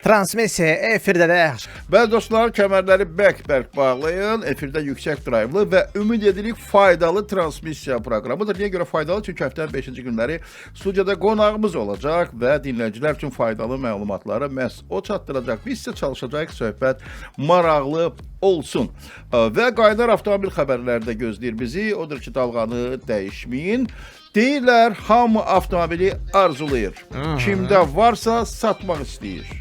Transmisiya efirdədir. Bəli dostlar, kəmərləri bərk-bərk bağlayın. Efirdə yüksək drayvlı və ümid edirik faydalı transmisiya proqramıdır. Niyə görə faydalı? Çünki həftənin 5-ci günləri studiyada qonağımız olacaq və dinləyicilər üçün faydalı məlumatları məhz o çatdıracaq. Biz isə çalışacağıq söhbət maraqlı olsun. Və qaynar avtomobil xəbərləri də gözləyir bizi. Odur ki, dalğanı dəyişməyin. Deyirlər, hamı avtomobili arzulayır. Kimdə varsa satmaq istəyir.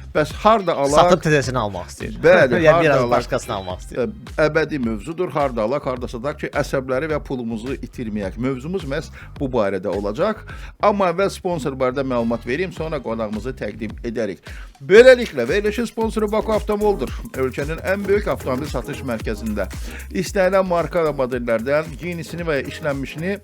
Bəs harda alaq? Satıb tezəsini almaq istəyir. Bəli, ya biraz alaq? başqasını almaq istəyir. Əbədi mövzudur. Harda alaq, hardasa da ki, əsəbləri və pulumuzu itirməyək. Mövzumuz məhz bu barədə olacaq. Amma əvvəl sponsor barədə məlumat vereyim, sonra qonağımızı təqdim edərik. Beləliklə, verilişin sponsoru Baku Avtomoldur. Ölkənin ən böyük avtomobil satış mərkəzində istənilən marka və modellərdən yenisini və ya işlənmişini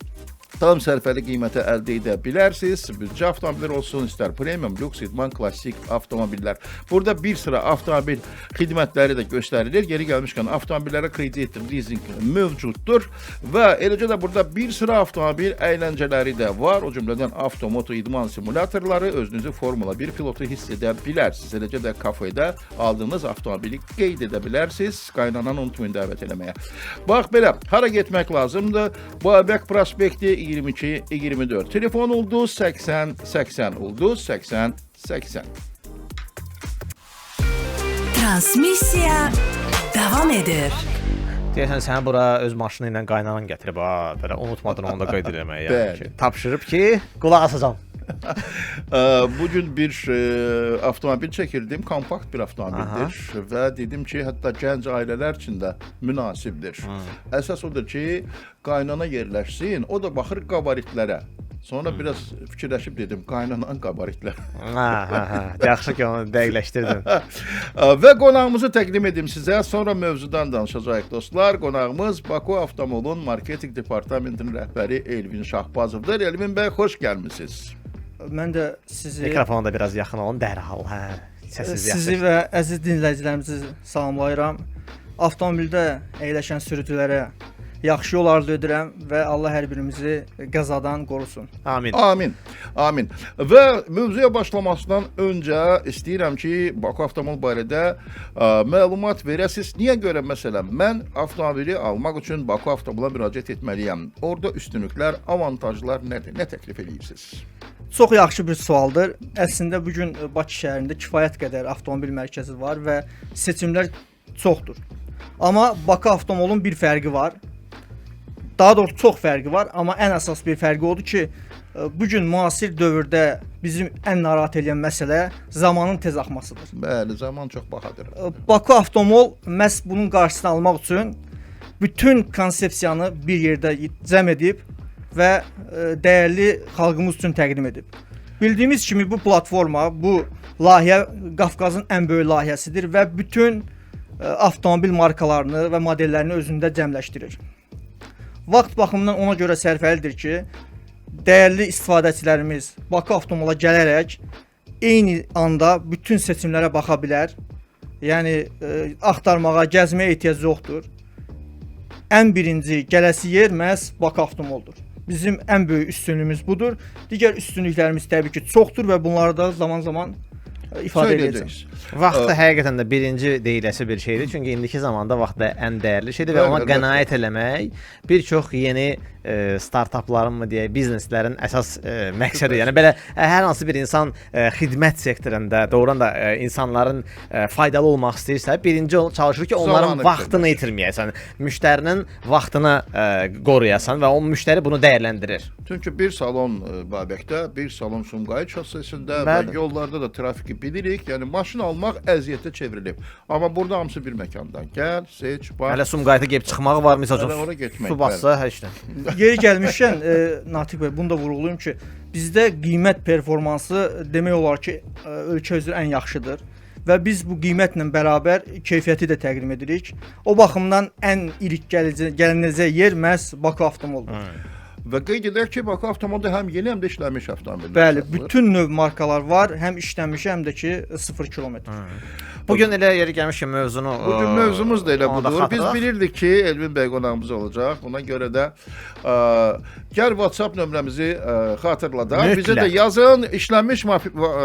tam sərfəli qiymətə əldə edə bilərsiniz. Büdcə avtomobillər olsun, istər premium, lüks, idman, klassik avtomobillər. Burada bir sıra avtomobil xidmətləri də göstərilir. Geri gəlmişkən avtomobillərə kredit, leasing mövcuddur və eləcə də burada bir sıra avtomobil əyləncələri də var. O cümlədən avtomoto idman simulatorları, özünüzü Formula 1 pilotu hiss edə bilərsiniz. Eləcə də kafedə aldığınız avtomobili qeyd edə bilərsiniz. Qaynananı unutmayın dəvət eləməyə. Bax belə, hara getmək lazımdır? Babək prospekti 22-24. Telefon oldu 80-80 oldu 80-80. Transmisiya davam edir. Deyəsən səni bura öz maşını ilə qaynanan gətirib ha. Belə unutmadın onu da qeyd eləməyə. Yəni ki, tapşırıb ki, qulaq asacağam. Bugün bir avtomobil çəkirdim, kompakt bir avtomobildir və dedim ki, hətta gənc ailələr üçün də münasibdir. Əsas odur ki, qaynana yerləşsin, o da baxır qabaritlərə. Sonra biraz fikirləşib dedim, qaynanan qabaritlər. Yaxşı ki, onu dəqiqləşdirdin. Və qonağımızı təqdim edim sizə, sonra mövzudan danışacağıq dostlar. Qonağımız Baku Avtomolun marketinq departamentinin rəhbəri Elvin Şahbazovdur. Elvin bəy, xoş gəlmisiniz. Mən də sizi Mikrofona da biraz yaxın olun dərhal. sizi və əziz dinləyicilərimizi salamlayıram. Avtomobildə əyləşən sürücülərə yaxşı yol arzu edirəm və Allah hər birimizi qəzadan qorusun. Amin. Amin. Amin. Və mövzuya başlamasından öncə istəyirəm ki, Baku Avtomol barədə məlumat verəsiniz. Niyə görə məsələn mən avtomobili almaq üçün Baku Avtomola müraciət etməliyəm? Orada üstünlüklər, avantajlar nədir? Nə təklif edirsiniz? Çox yaxşı bir sualdır. Əslində bu gün Bakı şəhərində kifayət qədər avtomobil mərkəzi var və seçimlər çoxdur. Amma Baku Avtomolun bir fərqi var. Daha doğrusu çox fərqi var, amma ən əsas bir fərqi odur ki, bu gün müasir dövrdə bizim ən narahat edən məsələ zamanın tez axmasıdır. Bəli, zaman çox bahadır. Baku Avtomol məhz bunun qarşısını almaq üçün bütün konsepsiyanı bir yerdə cəm edib və dəyərli xalqımız üçün təqdim edib. Bildiyimiz kimi bu platforma, bu layihə Qafqazın ən böyük layihəsidir və bütün avtomobil markalarını və modellərini özündə cəmləşdirir. Vaxt baxımından ona görə sərfəlidir ki, dəyərli istifadəçilərimiz Baku Avtomola gələrək eyni anda bütün seçimlərə baxa bilər. Yəni axtarmağa, gəzməyə ehtiyac yoxdur. Ən birinci gələsi yer məhz Baku Avtomoldur. Bizim ən böyük üstünlüyümüz budur. Digər üstünlüklərimiz təbii ki çoxdur və bunları da zaman-zaman ifadə edəcəm. Vaxt həqiqətən də birinci deyiləsi bir şeydir. Çünki indiki zamanda vaxt da ən dəyərli şeydir və ona qənaət eləmək bir çox yeni startapların mı deyək, bizneslərin əsas məqsədi. Yəni belə hər hansı bir insan xidmət sektorunda doğrudan da insanların faydalı olmaq istəyirsə, birinci çalışır ki, onların vaxtını itirməyəsən, müştərinin vaxtını qoruyasan və o müştəri bunu dəyərləndirir. Çünki bir salon Babəkdə, bir salon Sumqayıt şossesində və yollarda da trafiki bilirik. Yəni maşın almaq əziyyətə çevrilib. Amma burada hamısı bir məkandan. Gəl, seç, bax. Hələ Sumqayıta gəlib çıxmağı var məsəl üçün. Su bassa hər işdən. Yeri gəlmişkən Natiq bəy, bunu da vurğulayım ki, bizdə qiymət performansı demək olar ki, ölkə üzrə ən yaxşıdır və biz bu qiymətlə bərabər keyfiyyəti də təqdim edirik. O baxımdan ən ilk gələcək yer məhz Baku Avtomoldur. və qeyd edək ki, Bakı avtomobildə həm yeni, həm də işlənmiş avtomobillər. Bəli, satılır. bütün növ markalar var, həm işlənmiş, həm də ki 0 kilometr. Bugün elə yeri gəlmiş ki, mövzunu Bugün mövzumuz da elə onu da budur. Biz xatırladaq. bilirdik ki, Elvin bəy qonağımız olacaq. Buna görə də gəl WhatsApp nömrəmizi xatırladaq. Bizə də Mütləq. yazın, işlənmiş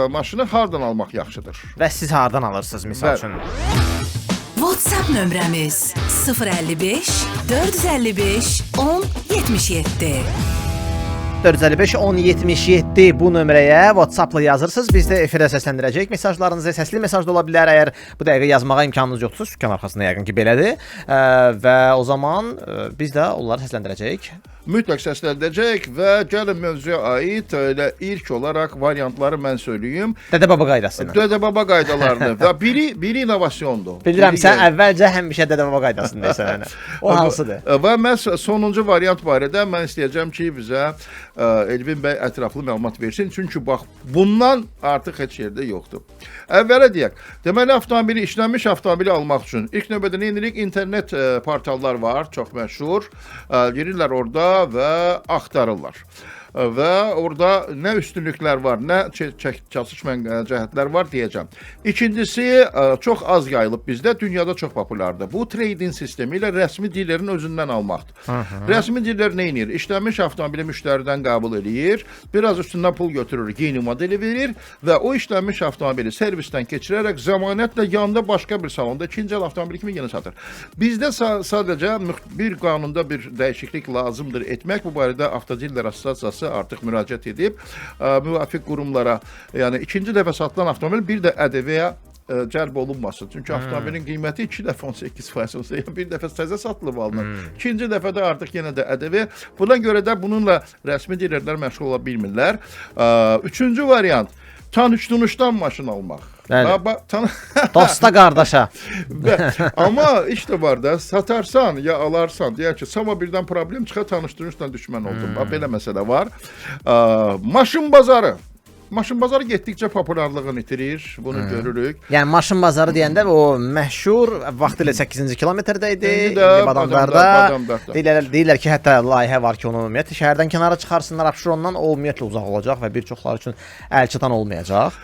maşını hardan almaq yaxşıdır? Və siz hardan alırsınız misal Bəli. üçün? WhatsApp nömrəmiz 055 455 10 77. 455 1077 bu nömrəyə WhatsApp-la yazırsınız. Biz də efirə səsləndirəcəyik mesajlarınızı. Səsli mesaj da ola bilər. Əgər bu dəqiqə yazmağa imkanınız yoxdursa, sükan arxasında yəqin ki belədir. Və o zaman biz də onları səsləndirəcəyik. Mütləq səsləndirəcək və gəlin mövzuya aid elə ilk olaraq variantları mən söyləyim. Dədə baba qaydası ilə. Dədə baba qaydalarını və biri innovasiondur. Bilirəm, Biri sən yeni. əvvəlcə həmişə dədə baba qaydasını deyirsən. O hansıdır? Və məhz sonuncu variant barədə mən istəyəcəm ki, bizə Elvin bəy ətraflı məlumat versin. Çünki bax, bundan artıq heç yerdə yoxdur. Əvvələ deyək, deməli avtomobili, işlənmiş avtomobili almaq üçün ilk növbədə nə edirik? İnternet portallar var, çox məşhur. Girirlər orada və axtarırlar. Və orada nə üstünlüklər var, nə çatışmayan cəhətlər var deyəcəm. İkincisi, çox az yayılıb bizdə, dünyada çox populyardır. Bu trading sistemi ilə rəsmi dilerin özündən almaqdır. Rəsmi diler nə edir? İşlənmiş avtomobili müştəridən qəbul edir, biraz üstündən pul götürür, yeni modeli verir və o işlənmiş avtomobili servisdən keçirərək zəmanətlə yanında başqa bir salonda ikinci el avtomobili kimi yeni satır. Bizdə sadəcə bir qanunda bir dəyişiklik lazımdır etmək. Bu barədə Avtodillər Assosiasiyası artıq müraciət edib müvafiq qurumlara, yəni ikinci dəfə satılan avtomobil bir də ƏDV-yə cəlb olunmasın. Çünki avtomobilin qiyməti 2 dəfə 18% olsa, yəni bir dəfə təzə satılıb alınır. İkinci dəfədə artıq yenə də ƏDV. Buna görə də bununla rəsmi dilerlər məşğul ola bilmirlər. Üçüncü variant, tanış-tunuşdan maşın almaq. Dosta, qardaşa. Amma işte var da, satarsan ya alarsan, deyək ki, sama birdən problem çıxar, tanış-tunuşla düşmən oldum. Belə məsələ var. Maşın bazarı. Maşın bazarı getdikcə populyarlığını itirir, bunu görürük. Yəni maşın bazarı deyəndə o məşhur vaxtilə 8-ci kilometrdə idi. İndi də Badamdarda. Deyirlər ki, hətta layihə var ki, onu ümumiyyətlə şəhərdən kənara çıxarsınlar, abşur ondan o ümumiyyətlə uzaq olacaq və bir çoxları üçün əlçatan olmayacaq.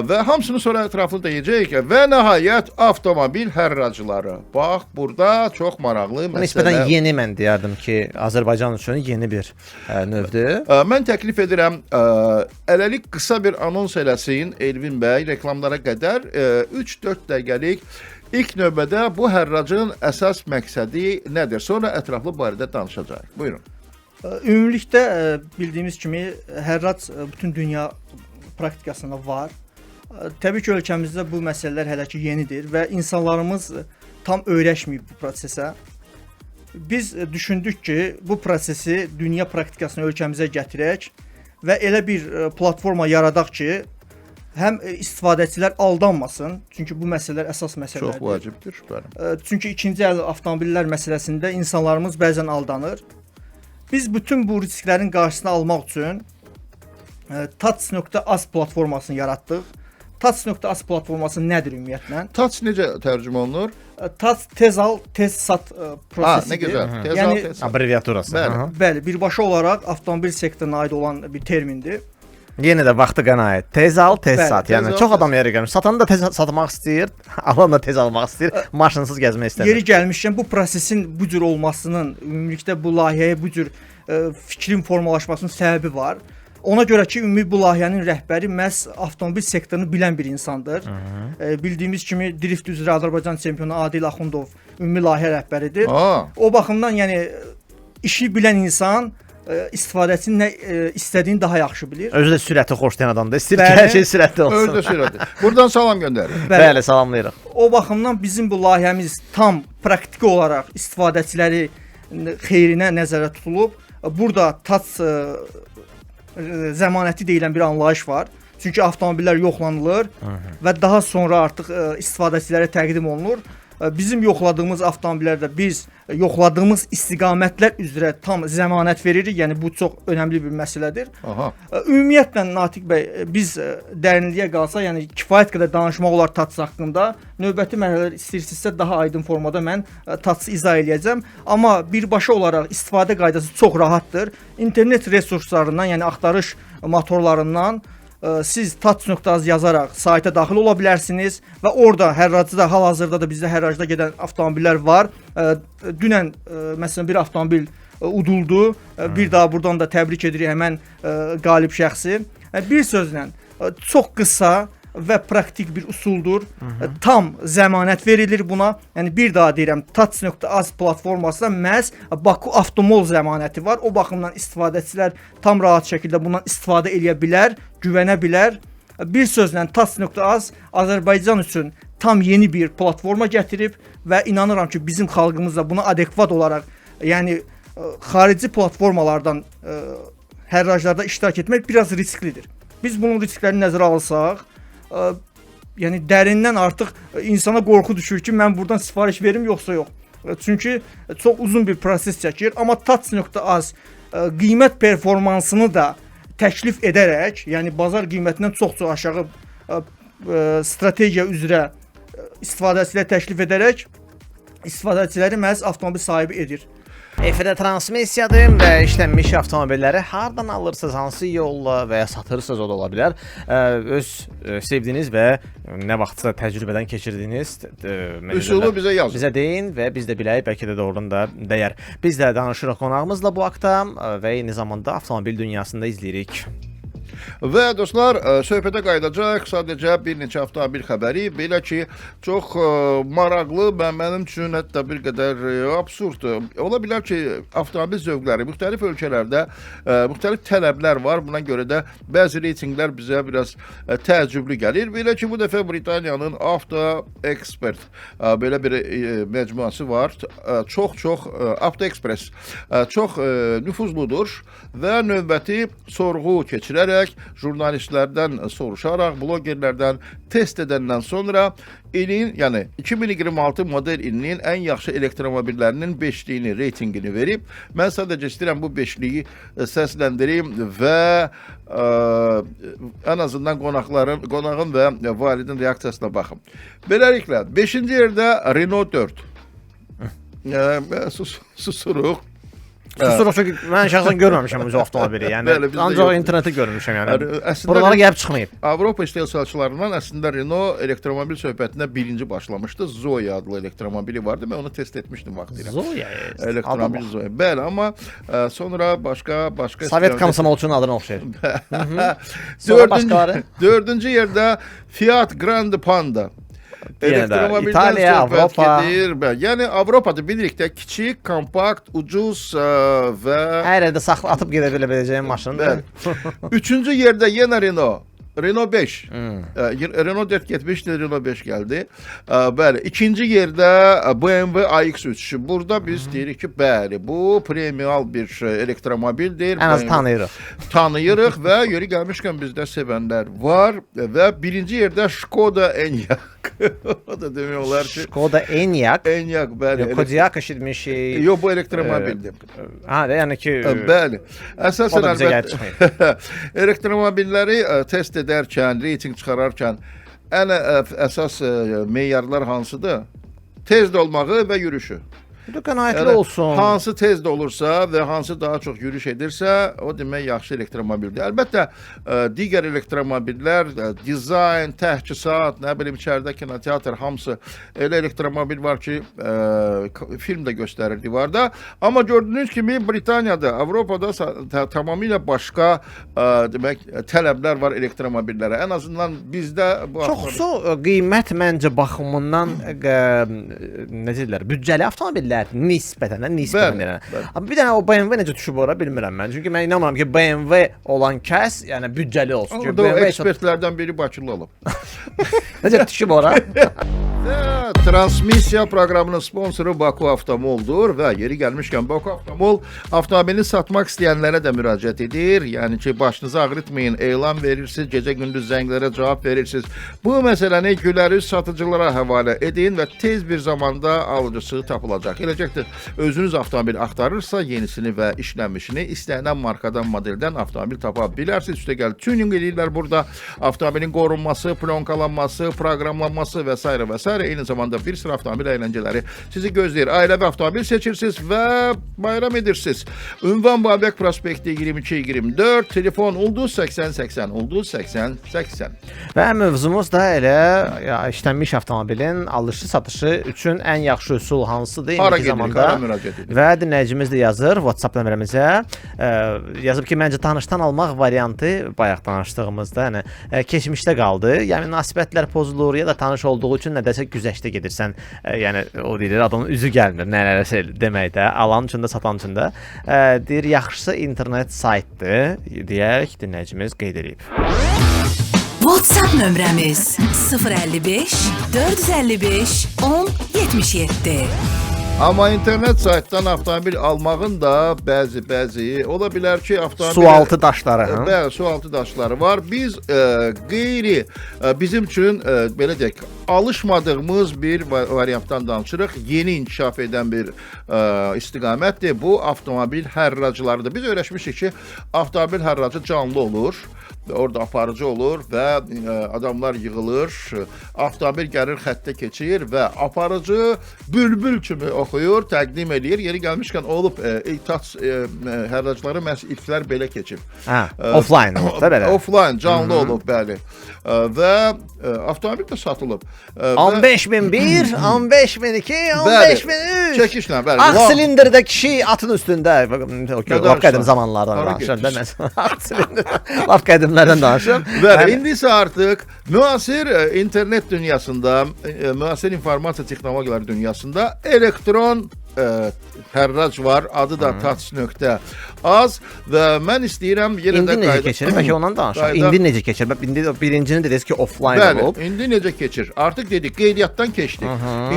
Və hamısını sonra ətraflı deyəcəyik və nəhayət avtomobil hərracıları. Bax, burada çox maraqlı məsələ. Nisbətən yeni mən deyərdim ki, Azərbaycan üçün yeni bir növdür. Mən təklif edirəm, ələlik qısa bir anons eləsin Elvin bəy reklamlara qədər 3-4 dəqiqəlik ilk növbədə bu hərracın əsas məqsədi nədir? Sonra ətraflı barədə danışacağıq. Buyurun. Ümumilikdə bildiyimiz kimi hərrac bütün dünya praktikasında var. Təbii ki, ölkəmizdə bu məsələlər hələ ki yenidir və insanlarımız tam öyrəşməyib bu prosesə. Biz düşündük ki, bu prosesi dünya praktikasını ölkəmizə gətirək və elə bir platforma yaradaq ki, həm istifadəçilər aldanmasın, çünki bu məsələlər əsas məsələlərdir. Çox vacibdir. Bəli. Çünki ikinci əl avtomobillər məsələsində insanlarımız bəzən aldanır. Biz bütün bu risklərin qarşısını almaq üçün Touch.az platformasını yaratdıq. Touch.az platforması nədir ümumiyyətlə? Touch necə tərcümə olunur? Touch tez al, tez sat prosesidir. Ne gözəl. Tez Yəni, al, tez sat. Abreviaturası. Bəli. Bəli, birbaşa olaraq avtomobil sektoruna aid olan bir termindir. Yenə də vaxtı qənaət. Tez al, tez Bəli, sat. tez Yəni al, çox tez- adam yeri gəlmiş. Satan da tez satmaq istəyir, alan da tez almaq istəyir, maşınsız gəzmək istəmir. Yeri gəlmişkən bu prosesin bu cür olmasının, ümumilikdə bu layihəyə bu cür fikrin formalaşmasının səbəbi var. Ona görə ki, ümumi bu layihənin rəhbəri məhz avtomobil sektorunu bilən bir insandır. Bildiyimiz kimi drift üzrə Azərbaycan çempionu Adil Axundov ümumi layihə rəhbəridir. O baxımdan yəni işi bilən insan istifadəçinin nə istədiyini daha yaxşı bilir. Özü də sürəti xoşlayan adamdır. İstəyir ki, Bəli. hər şey sürətli olsun. Özdə sürədir. Buradan salam göndərir. Bəli, salamlayırıq. O baxımdan bizim bu layihəmiz tam praktiki olaraq istifadəçiləri xeyrinə nəzərdə tutulub. Burada Touch zəmanəti deyilən bir anlayış var. Çünki avtomobillər yoxlanılır və daha sonra artıq istifadəçilərə təqdim olunur bizim yoxladığımız avtomobillərdə biz yoxladığımız istiqamətlər üzrə tam zəmanət veririk. Yəni bu çox önəmli bir məsələdir. Aha. Ümumiyyətlə Natiq bəy, biz dərinliyə qalsa, yəni kifayət qədər danışmaq olar Touch haqqında. Növbəti mərhələlər istəyirsinizsə daha aydın formada mən Touch-ı izah eləyəcəm. Amma birbaşa olaraq istifadə qaydası çox rahatdır. İnternet resurslarından, yəni axtarış motorlarından siz touch.az yazaraq sayta daxil ola bilərsiniz və orada hərracda, hal-hazırda da bizdə hərracda gedən avtomobillər var. Dünən məsələn bir avtomobil uduldu. Bir daha buradan da təbrik edirik həmən qalib şəxsi. Bir sözlə çox qısa və praktik bir usuldur. Tam zəmanət verilir buna. Yəni bir daha deyirəm, touch.az platformasında məhz Baku Avtomol zəmanəti var. O baxımdan istifadəçilər tam rahat şəkildə bundan istifadə edə bilər, güvənə bilər. Bir sözlə touch.az Azərbaycan üçün tam yeni bir platforma gətirib və inanıram ki, bizim xalqımız da buna adekvat olaraq, yəni xarici platformalardan hərraclarda iştirak etmək biraz risklidir. Biz bunun risklərini nəzərə alsaq, yəni dərindən artıq insana qorxu düşür ki, mən buradan sifariş verim yoxsa yox. Çünki çox uzun bir proses çəkir, amma touch.az qiymət performansını da təklif edərək, yəni bazar qiymətindən çox-çox aşağı strategiya üzrə istifadəçilərə təklif edərək istifadəçiləri məhz avtomobil sahibi edir. Efirdə transmissiyadır və işlənmiş avtomobilləri hardan alırsınız, hansı yolla və ya satırsınız, o da ola bilər. Öz sevdiyiniz və nə vaxtsa təcrübədən keçirdiyiniz üsulu bizə yazın. Bizə deyin və biz də bilək, bəlkə də doğrudan da dəyər. Biz də danışırıq qonağımızla bu haqda və eyni zamanda avtomobil dünyasında izləyirik. Və dostlar, söhbətə qayıdacaq sadəcə bir neçə avtomobil xəbəri, belə ki, çox maraqlı və mənim üçün hətta bir qədər absurddur. Ola bilər ki, avtomobil zövqləri müxtəlif ölkələrdə müxtəlif tələblər var. Buna görə də bəzi reytinqlər bizə biraz təəccüblü gəlir. Belə ki, bu dəfə Britaniyanın Auto Expert belə bir məcmuası var. Çox Auto Express çox nüfuzludur və növbəti sorğu keçirərək, jurnalistlərdən soruşaraq, blogerlərdən test edəndən sonra ilin, yəni 2026 model ilinin ən yaxşı elektromobillərinin 5-liyini, reytingini verib. Mən sadəcə istəyirəm bu 5-liyi səsləndirim və ən azından qonağın və validin reaksiyasına baxın. Beləliklə, 5-ci yerdə Renault 4. Susuruq. Susuruq çünki mən şəxsən görməmişəm bu avtomobili. Yəni ancaq internetdə görmüşəm yəni. Buralara gəlib çıxmayıb. Avropa istehsalçılarından əslində Renault elektromobil söhbətinə birinci başlamışdı. Zoe adlı elektromobili vardı. Mən onu test etmişdim vaxtilə. Zoe. Elektromobil Zoe. Bəli, amma sonra başqa Sovet komsomolçunun adına oxşayır. Dördüncü yerdə Fiat Grande Panda. İtaliya, Avropa. Yəni Avropada bilirik də kiçik, kompakt, ucuz və hər yerdə atıb gedə biləcəyim maşındır. Üçüncü yerdə yenə Renault 5. Renault 4 getmişdi, Renault 5 gəldi. Bəli, ikinci yerdə BMW iX3. Burada biz deyirik ki, bəli, bu premial bir elektromobildir. Ən az tanıyırıq. Tanıyırıq və yeri gəlmişkən bizdə sevənlər var və birinci yerdə Skoda Enyaq. O da demək olar ki, Skoda Enyaq. Enyaq, bəli. Kodiaq eşitmişik. Yox, bu elektromobildir. Yəni ki, bəli. Əsasən əlbəttə elektromobilləri test edərkən, reyting çıxararkən ən əsas meyarlar hansıdır? Tez olmağı və yürüyüşü. Bu qənaətli olsun. Hansı tez də olursa və hansı daha çox yürüyüş edirsə, o demək yaxşı elektromobildir. Əlbəttə, digər elektromobillər, dizayn, təchizat, nə bilim, içəridə kinoteatr, hamısı elə elektromobil var ki, film də göstərir divarda. Amma gördüyünüz kimi Britaniyada, Avropada tamamilə başqa demək, tələblər var elektromobillərə. Ən azından bizdə bu çoxsu qiymət məncə baxımından nə deyirlər, büdcəli avtomobillər nisbətən. Amma bir dənə o BMW necə düşüb ora bilmirəm mən. Çünki mən inanmıram ki, BMW olan kəs, yəni büdcəli olsun. O da o ekspertlərdən biri Bakılı olub. Necə düşüb ora? transmissiya proqramının sponsoru Baku Avtomoldur və yeri gəlmişkən Baku Avtomol avtomobilini satmaq istəyənlərə də müraciət edir. Yəni ki, başınızı ağrıtmayın, elan verirsiniz, gecə-gündüz zənglərə cavab verirsiniz. Bu məsələni gülərüz satıcılara həvalə edin və tez bir zamanda alıcısı tapılacaq. Eləcəkdir, özünüz avtomobil axtarırsa, yenisini və işlənmişini istənilən markadan, modeldən avtomobil tapa bilərsiniz. Üstəgəl tuning edirlər burada. Avtomobilin qorunması, plonkalanması, proqramlanması və s. və s. Eyni zamanda bir sıra avtomobil əyləncələri sizi gözləyir. Ailəvi avtomobil seçirsiniz və bayram edirsiniz. Ünvan Babək prospekti 22-24, telefon ulduz 80-80, ulduz 80-80. Və mövzumuz da elə işlənmiş avtomobilin alışı satışı üçün ən yaxşı üsul hansıdır? Hara İndiki gedirik, zamanda hara müraciət edirik? və dinləyicimiz də yazır WhatsApp nömrəmizə. Yazıb ki, məncə tanışdan almaq variantı bayaq danışdığımızda, yəni keçmişdə qaldı. Yəni münasibətlər pozulur ya da tanış olduğu üçün nədəsə güzəştə gedirsən. Yəni o deyir, adamın üzü gəlmir nələrəsə deməkdə, alan üçün də, satan üçün də. Deyir, yaxşısı internet saytdır deyək dinləyicimiz qeyd edib. WhatsApp nömrəmiz 055 455 1077. Amma internet saytdan avtomobil almağın da bəzi ola bilər ki, avtomobil Sualtı daşları, hə? Bəli, sualtı daşları var. Biz bizim üçün belə deyək, alışmadığımız bir variantdan danışırıq. Yeni inkişaf edən bir istiqamətdir. Bu avtomobil hərracılarıdır. Biz öyrəşmişik ki, avtomobil hərracı canlı olur. Orada aparıcı olur və adamlar yığılır, avtomobil gəlir, xəttə keçir və aparıcı bülbül kimi oxuyur, təqdim edir. Yeri gəlmişkən olub, hərracıları məhz ilklər belə keçib. Offline olub da belə. Offline, canlı olub, bəli. Və avtomobil də satılıb. 15.001, 15.002, 15.003. Çəkişlə, bəli. Ağ silindirdə kişi atın üstündə. Laf qədim zamanlardan danışıram. Ağ silindir. Laf qədimlərdən danışıram. Bəli, indi isə artıq müasir internet dünyasında, müasir informasiya texnologiyaları dünyasında elektron hərrac var. Adı da touch.az və mən istəyirəm yenə də İndi necə keçir? Bəlkə ondan danışaq. İndi necə keçir? İndi birincini dediniz ki, offline olub. Bəli, indi necə keçir? Artıq dedik, qeydiyyatdan keçdik.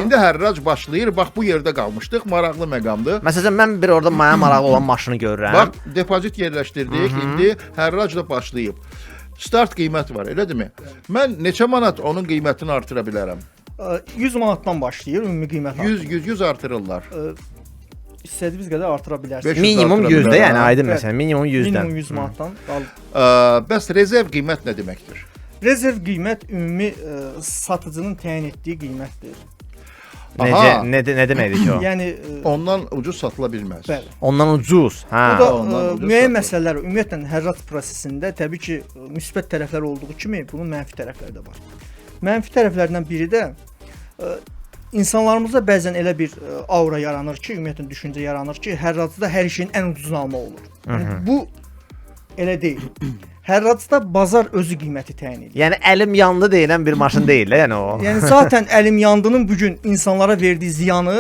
İndi hərrac başlayır. Bax, bu yerdə qalmışdıq. Maraqlı məqamdır. Məsələn, mən bir orada maya maraqlı olan maşını görürəm. Bax, depozit yerləşdirdik. İndi hərrac da başlayıb. Start qiymət var, elədirmi? Mən neçə manat onun qiymətini artıra bilərəm? 100 manatdan başlayır ümumi qiymət. 100 artırırlar. İstədiyiniz qədər artıra bilərsiniz. Minimum 100-də, yəni aydın məsələn, minimum 100-dən. Minimum 100 manatdan. Bəs rezerv qiymət nə deməkdir? Rezerv qiymət ümumi satıcının təyin etdiyi qiymətdir. Nə deməkdir ki o? Yəni ondan ucuz satıla bilməz. Bəli. Ondan ucuz. Hə. Bu da müəyyən məsələlər, ümumiyyətlə hərrac prosesində təbii ki, müsbət tərəfləri olduğu kimi bunun mənfi tərəfləri də var. Mənfi tərəflərindən biri də insanlarımızda bəzən elə bir aura yaranır ki, ümumiyyətlə düşüncə yaranır ki, hərracda hər şeyin ən ucuzunu almaq olur. Yəni, bu elə deyil. Hərracda bazar özü qiyməti təyin edir. Yəni əlim yandı deyilən bir maşın deyil, yəni o. Yəni zaten əlim yandının bu gün insanlara verdiyi ziyanı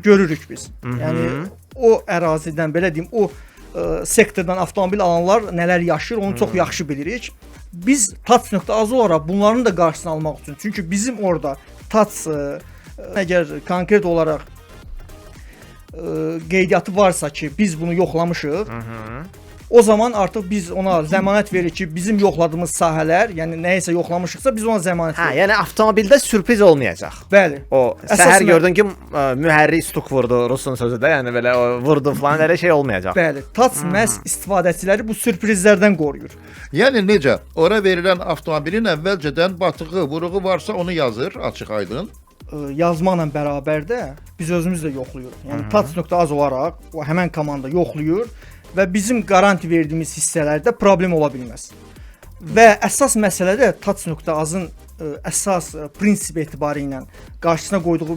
görürük biz. Yəni o ərazidən belə deyim, o sektordan avtomobil alanlar nələr yaşayır, onu çox yaxşı bilirik. Biz touch.az olaraq bunların da qarşısını almaq üçün, çünki bizim orada touch əgər konkret olaraq qeydiyyatı varsa ki, biz bunu yoxlamışıq. O zaman artıq biz ona zəmanət veririk ki, bizim yoxladığımız sahələr, yəni nəyisə yoxlamışıqsa biz ona zəmanət veririk. Yəni avtomobildə sürpriz olmayacaq. Bəli. O səhər gördün ki, mühərrik stuk vurdu, Rusun sözü də, yəni belə vurdu falan, elə şey olmayacaq. Bəli. Touch məhz istifadəçiləri bu sürprizlərdən qoruyur. Yəni necə? Ora verilən avtomobilin əvvəlcədən batığı, vuruğu varsa onu yazır, açıq aydın. Yazmaqla bərabər də biz özümüz də yoxluyuruq. Yəni touch.az olaraq o həmən komanda yoxluyur və bizim qaranti verdiyimiz hissələrdə problem ola bilməz. Və əsas məsələ də touch.azın əsas prinsip etibarı ilə qarşısına qoyduğu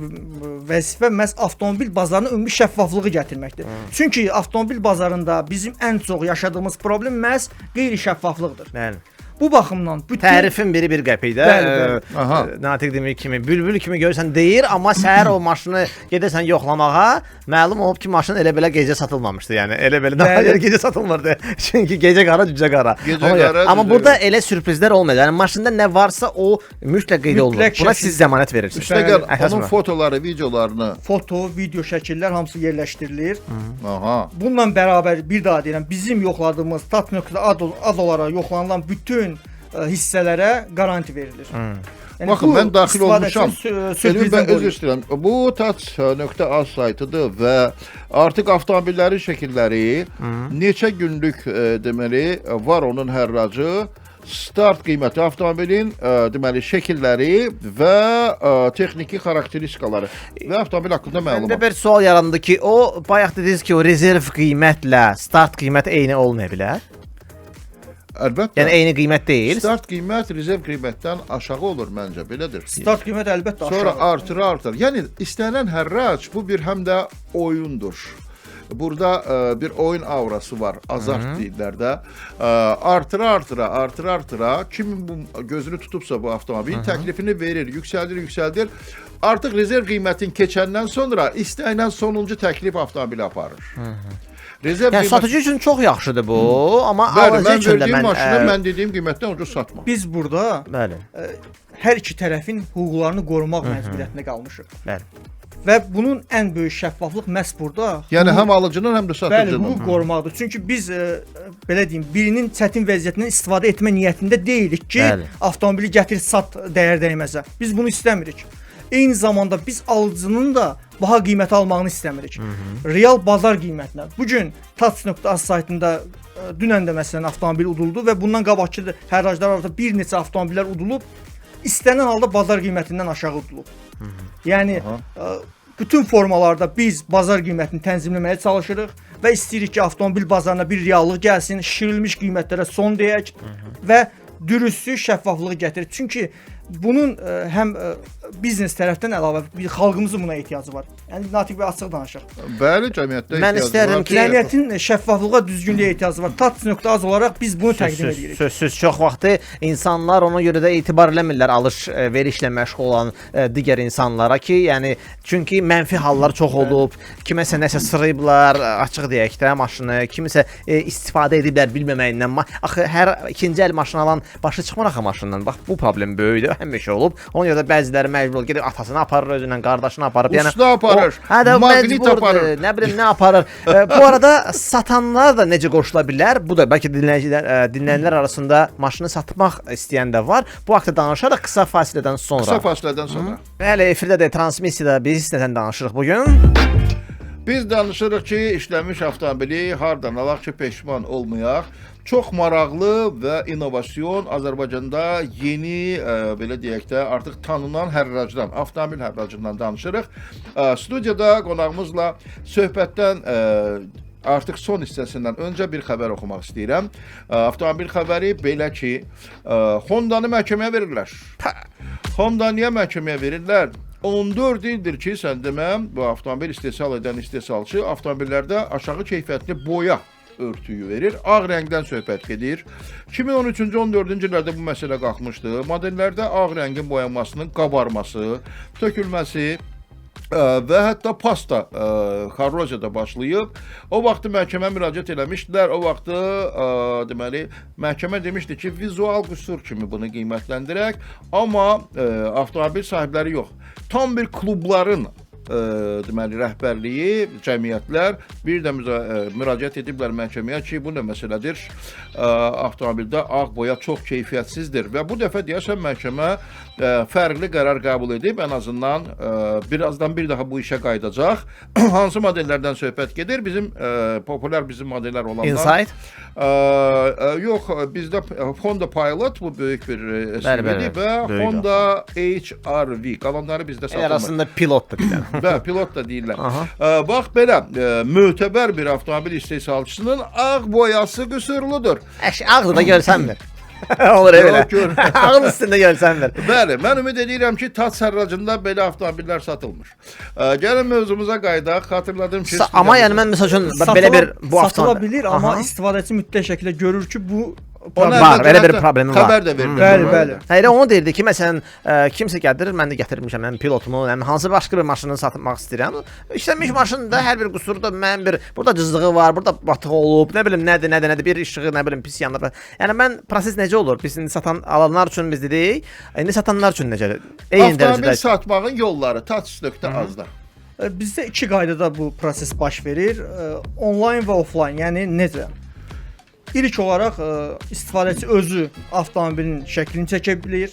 vəzifə məhz avtomobil bazarına ümumi şəffaflığı gətirməkdir. Çünki avtomobil bazarında bizim ən çox yaşadığımız problem məhz qeyri-şəffaflıqdır. Bəli. Bu baxımdan bütün Tərifin biri 1 qəpikdə. Bəli, bəli. Aha. Natiq demir kimi, bülbül kimi görsən deyir, amma səhər o maşını gedəsən yoxlamağa, məlum olub ki, maşın elə belə gecə satılmamışdı. Yəni elə belə daha Bəli. gecə satılmırdı. Çünki gecə qara, cücə qara. Gecə Ona görə- qara, Amma cücə burada qara. elə sürprizlər olmayacaq. Yəni maşında nə varsa o mütləq qeyd olunur. Mütləq Buna şəkildə. siz zəmanət verirsiniz. Üstəgəl Əsas onun mı? fotoları, videolarını. foto, video şəkillər hamısı yerləşdirilir. Aha. Bununla bərabər bir daha deyirəm, bizim yoxladığımız tat.ad olaraq yoxlanılan bütün hissələrə garanti verilir. Yəni Baxın, bu mən daxil istifadəçinin olmuşam. Elmi sürprizdən ben özür qoruyur. istəyirəm. Bu tats.az saytıdır və artıq avtomobillərin şəkilləri neçə günlük deməli var onun hərracı, start qiyməti avtomobilin deməli şəkilləri və texniki xarakteristikaları və avtomobil haqqında Məndə məlumat. bir sual yarandı ki, o bayaq dediniz ki, o rezerv qiymətlə start qiymət eyni olmaya bilər. Əlbəttə. Yəni eyni qiymət deyil. Start qiymət rezerv qiymətdən aşağı olur məncə, belədir. Start qiymət əlbəttə Sonra aşağı. artır. Yəni istənilən hərrac bu bir həm də oyundur. Burada bir oyun aurası var, azart deyirlər də. Artıra, kimin bu gözünü tutubsa bu avtomobil təklifini verir, yüksəldir. Artıq rezerv qiymətin keçəndən sonra istənilən sonuncu təklif avtomobili aparır. Rezerv Yəni satıcı üçün çox yaxşıdır bu, amma Bəli, alıcı mən üçün də verdiyim maşını mən mən dediyim qiymətdən ucuz satma. Biz burada bəli, hər iki tərəfin hüquqlarını qorumaq məcburiyyətində qalmışıq. bəli. Və bunun ən böyük şəffaflıq məhz burada. Yəni həm alıcının, həm də Bəli, satıcının. hüquq qorumaqdır. Çünki biz belə deyim, birinin çətin vəziyyətindən istifadə etmə niyyətində deyilik ki, Bəli. avtomobili gətir sat dəyər dəyməzə. Biz bunu istəmirik. Eyni zamanda biz alıcının da baha qiymət almağını istəmirik. Real bazar qiymətinə. Bu gün tats.az saytında dünən də məsələn avtomobil uduldu və bundan qabaqki hərraclar arasında bir neçə avtomobillər udulub istənilən halda bazar qiymətindən aşağı udulub. Yəni bütün formalarda biz bazar qiymətini tənzimləməyə çalışırıq və istəyirik ki, avtomobil bazarına bir reallıq gəlsin, şişirilmiş qiymətlərə son deyək və dürüstlük, şəffaflığı gətirir. Çünki bunun həm biznes tərəfdən əlavə bir xalqımızın buna ehtiyacı var. Yəni Natiq bəy açıq danışaq. Bəli, cəmiyyətdə Mən ehtiyacı istərdim var. ki, Cəmiyyətin şəffaflığa, düzgünlüyə ehtiyacı var. Tats.az olaraq biz bunu təqdim edirik. Sözsüz çox vaxtı insanlar ona görə də etibar eləmirlər alış-verişlə məşğul olan digər insanlara ki, yəni çünki mənfi hallar çox olub, kiməsə nəsə sırayıblar, açıq deyək də maşını, kimisə istifadə ediblər bilməməyindən. Axı hər ikinci əl maşın alan başı çıxmır axı maşından. Bax bu problem böyükdür, həmişə olub. Ona görə də bəziləri məcbur gedib atasını aparır özündən, qardaşını aparıb. Usta aparır, Hə də maqnit məcburdur, aparır. nə bilim nə aparır. Bu arada satanlar da necə qoşula bilər? Bu da bəlkə dinləyənlər arasında maşını satmaq istəyən də var. Bu haqqda danışarıq qısa fasilədən sonra. Qısa fasilədən sonra. Bəli, efirdə də transmissiyada biz nədən danışırıq bu gün? Biz danışırıq ki, işləmiş avtomobili hardan alaq ki, peşman olmayaq. Çox maraqlı və innovasyon Azərbaycanda yeni, belə deyək də, artıq tanınan hərracdan, avtomobil hərracından danışırıq. Studiyada qonağımızla söhbətdən artıq son hissəsindən öncə bir xəbər oxumaq istəyirəm. Avtomobil xəbəri belə ki, Hondanı məhkəməyə verirlər. Honda niyə məhkəməyə verirlər? 14 ildir ki, sən deməm, bu avtomobil istehsal edən istehsalçı avtomobillərdə aşağı keyfiyyətli boya örtüyü verir. Ağ rəngdən söhbət gedir. 2013-cü 14-cü illərdə bu məsələ qalxmışdı. Modellərdə ağ rəngin boyanmasının qabarması, tökülməsi və hətta pasta korroziyada başlayıb. O vaxtı məhkəmə müraciət eləmişdilər. O vaxtı deməli məhkəmə demişdi ki, vizual qüsur kimi bunu qiymətləndirək, amma avtomobil sahibləri yox. Tam bir klubların deməli rəhbərliyi, cəmiyyətlər bir də müraciət ediblər məhkəməyə ki, bu nə məsələdir? Avtomobildə ağ boya çox keyfiyyətsizdir və bu dəfə deyəsən məhkəmə fərqli qərar qəbul edib, ən azından birazdan bir daha bu işə qayıdacaq. Hansı modellərdən söhbət gedir? Bizim populyar bizim modellər olanlar. Insight? Yox, bizdə Honda Pilot bu böyük bir SUV-dir və Böyük Honda HR-V. Qalanları bizdə satılmır. Arasında pilot da bilən. Bəli, pilot da deyirlər. Bax belə, mötəbər bir avtomobil istehsalçısının ağ boyası qüsurludur. Ağlı da görsənmir. Olur elə. Yox, Ağıl üstündə görsənmir. Bəli, mən ümid edirəm ki, TAS hərracında belə avtomobillər satılmır. Gəlin mövzumuza qayıdaq. Xatırladım ki, Amma yəni mən məsəl üçün belə bir bu satıla avtomobil bilir, amma istifadəçi mütləq şəkildə görür ki, bu Ona Var, hətta elə bir problemi var. Xəbər də verdi. Bəli, bəli. Hayır, onu deyirdi ki, məsələn, kimsə gəlir, mən də gətirmişəm, mən pilotumu, yəni hansı başqa bir maşını satmaq istəyirəm. İşlənmiş maşında hər bir qüsurda mən bir burada cızığı var, burada batıq olub, nə bilim nədir, bir işığı, nə bilim pis yanır. Yəni mən proses necə olur? Biz indi satan alanlar üçün biz dedik, indi satanlar üçün necə? Eyni Avtomobil dərəcədə. satmağın yolları touch.azda. azda. Bizdə iki qaydada bu proses baş verir. Onlayn və offlayn. Yəni necə? İlk olaraq istifadəçi özü avtomobilin şəklini çəkə bilir,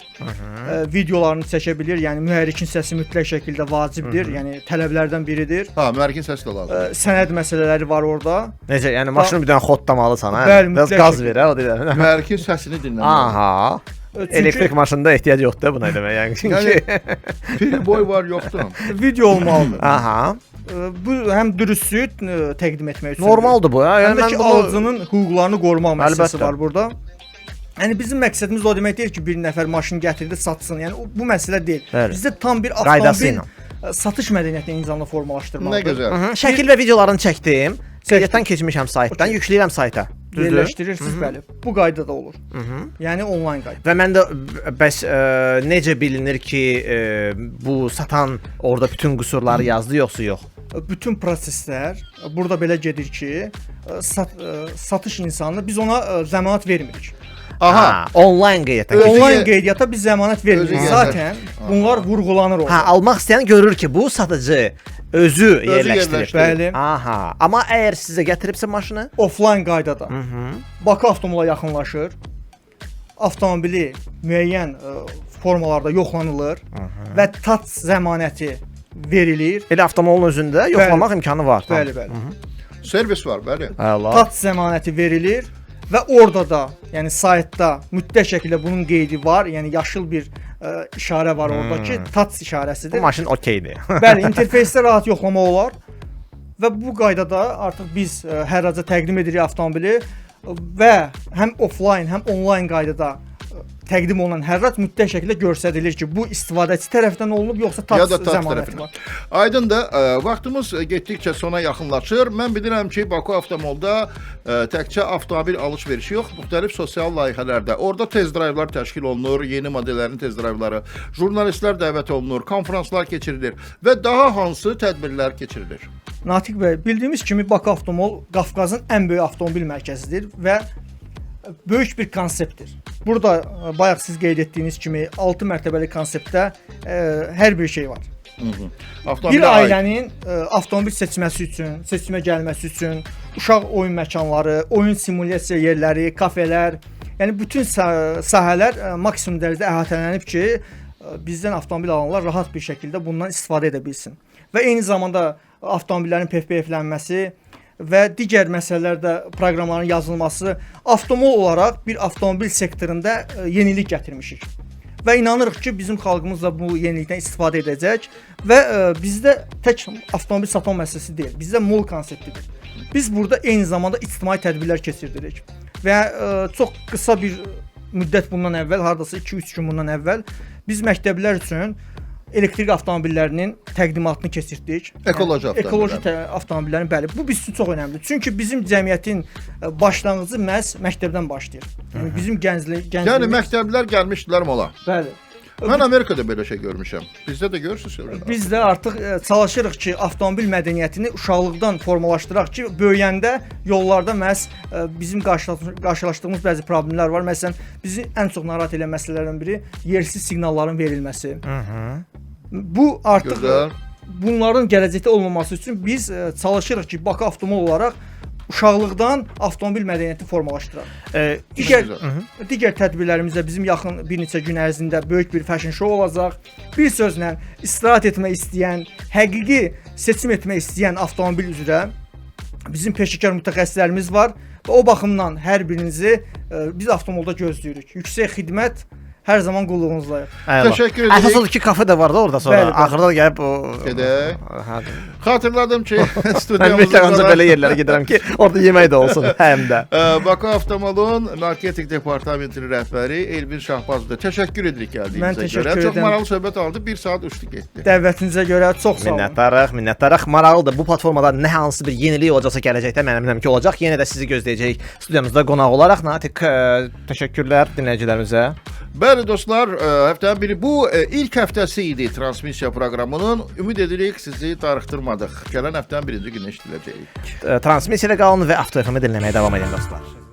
videolarını çəkə bilir. Yəni mühərrikin səsi mütləq şəkildə vacibdir. Yəni tələblərdən biridir. Ha, mühərrikin səsi də lazımdır. Sənəd məsələləri var orada. Necə? Yəni maşını bir dənə xodlamalısan, hə? Bəli, Biraz mütləq qaz şəkildə. ver, hə, o deyir. Mühərrikin səsini dinləmək. Aha. Elektrik maşında ehtiyac yoxdur buna demək, yəni çünki. Piriboy var, yoxdur. Video olmalıdır. Aha. Bu həm dürüstlüyü təqdim etmək üçün. Normaldır bu, hə? Həm də ki, alıcının hüquqlarını qorumaq məsələsi Əlbəttə. var burada. Yəni bizim məqsədimiz o demək deyil ki, bir nəfər maşın gətirdi, satsın. Yəni bu məsələ deyil. Bəli. Bizdə tam bir Qaydası avtomobil ilə. satış mədəniyyətini eyni zamanda Nə formalaşdırmalıdır. gözəl. Şəkil və videolarını çəkdim. Qeydiyyatdan keçmişəm saytdan, yükləyirəm sayta. Düzdür? Yerləşdirirsiniz, bəli. Bu qaydada olur. Yəni onlayn qayda. Və məndə bəs necə bilinir ki, bu satan orada bütün qüsurları yazdı yoxsa yox? Bütün proseslər burada belə gedir ki, satış insanı biz ona zəmanət vermirik. Aha. Onlayn qeydiyyatdan. Özü Onlayn yer- qeydiyyata biz zəmanət Özü vermirik. yerləş- Zaten bunlar vurğulanır orada. Hə, almaq istəyən görür ki, bu satıcı özü yerləşdirib. yerləşdirib. Bəli. Aha. Amma əgər sizə gətiribsə maşını, Offlayn qaydada. Bakı avtomobilə yaxınlaşır. Avtomobili müəyyən formalarda yoxlanılır və TAT zəmanəti verilir. elə avtomobilin özündə yoxlamaq imkanı var. Bəli, bəli. Servis var, bəli. Əla. TAT zəmanəti verilir və orada da, yəni saytda mütləq şəkildə bunun qeydi var. Yəni yaşıl bir işarə var orada ki, TAT Bu işarəsidir. maşın okeydir. Bəli, interfeysdə rahat yoxlama olar və bu qaydada artıq biz hərraca təqdim edirik avtomobili və həm offlayn, həm onlayn qaydada təqdim olunan hərrac mütləq şəkildə göstərilir ki, bu istifadəçi tərəfindən olunub yoxsa Ya TAT da TAT zəmanəti tərəfindən. var. Aydındır, vaxtımız getdikcə sona yaxınlaşır. Mən bilirəm ki, Baku Avtomolda təkcə avtomobil alış-verişi yox, müxtəlif sosial layihələrdə. Orada test drayvlar təşkil olunur, yeni modellərin test drayvları, jurnalistlər dəvət olunur, konfranslar keçirilir və daha hansı tədbirlər keçirilir? Natiq bəy, bildiyimiz kimi Bakı Avtomol Qafqazın ən böyük avtomobil mərkəzidir və böyük bir konseptdir. Burada bayaq siz qeyd etdiyiniz kimi 6 mərtəbəli konseptdə hər bir şey var. Avtomobilə Bir aid. ailənin avtomobil seçməsi üçün, seçimə gəlməsi üçün uşaq oyun məkanları, oyun simulyasiya yerləri, kafelər, yəni bütün sahələr maksimum dərəcədə əhatələnib ki, bizdən avtomobil alanlar rahat bir şəkilde bundan istifadə edə bilsin. Və eyni zamanda avtomobillərin PPF-lənməsi və digər məsələlərdə proqramların yazılması avtomol olaraq bir avtomobil sektorunda yenilik gətirmişik. Və inanırıq ki, bizim xalqımız da bu yenilikdən istifadə edəcək və bizdə tək avtomobil satma məsələsi deyil, bizdə mall konseptidir. Biz burada eyni zamanda ictimai tədbirlər keçirdirik və çox qısa bir müddət bundan əvvəl, hardasa 2-3 gün bundan əvvəl biz məktəblər üçün elektrik avtomobillərinin təqdimatını keçirdik. Ekoloji avtomobillər. Ekoloji avtomobillərin, bəli. Bu biz üçün çox önəmlidir. Çünki bizim cəmiyyətin başlanğıcı məhz məktəbdən başlayır. Yəni bizim gənclik. Yəni məktəblər gəlmişdilər mola. Bəli. Mən Amerikada belə şey görmüşəm. Bizdə də görürsüz. Biz də artıq çalışırıq ki, avtomobil mədəniyyətini uşaqlıqdan formalaşdıraq ki, böyüyəndə yollarda məhz bizim qarşılaşdığımız bəzi problemlər var. Məsələn, bizi ən çox narahat edən məsələlərdən biri yersiz siqnalların verilməsi. Bu artıq Gözəl. bunların gələcəkdə olmaması üçün biz çalışırıq ki, Bakı Avtomol olaraq uşaqlıqdan avtomobil mədəniyyəti formalaşdıraq. Digər tədbirlərimizdə bizim yaxın bir neçə gün ərzində böyük bir fashion show olacaq. Bir sözlə, istirahət etmək istəyən, həqiqi seçim etmək istəyən avtomobil üzrə bizim peşəkar mütəxəssislərimiz var və o baxımdan hər birinizi biz avtomolda gözləyirik. Yüksək xidmət, hər zaman qulluğunuzdayıq. Təşəkkür edirik. Əsas odur ki, kafe də var da orada sonra. Bəli, bəli. Axırda da gəlib o Gedək. Hə. Xatırladım ki, Mən studiyamızda mütləq belə yerlərə gedirəm ki, orada yemək də olsun həm də. Bakı Avtomolun marketinq departamentinin rəhbəri Elvin Şahbazovdur. Təşəkkür edirik Mən gəldiyinizə təşəkkür görə. Çox edirəm. maraqlı söhbət oldu. 1 saat uçdu getdi. Dəvətinizə görə çox sağ olun. Minnətdarıq. Maraqlıdır. Bu platformada nə hansı bir yenilik olacaqsa gələcəkdə mən əminəm ki, olacaq. Yenə də sizi gözləyəcəyik studiyamızda qonaq olaraq. Natiq, təşəkkürlər dinləyicilərimizə. Bəli dostlar, həftənin biri bu ilk həftəsi idi transmissiya proqramının. Ümid edirik sizi darıxdırmadıq. Gələn həftənin birinci günü eşidiləcəyik. Transmissiyada qalın və Avto FM-i dinləməyə davam edin dostlar.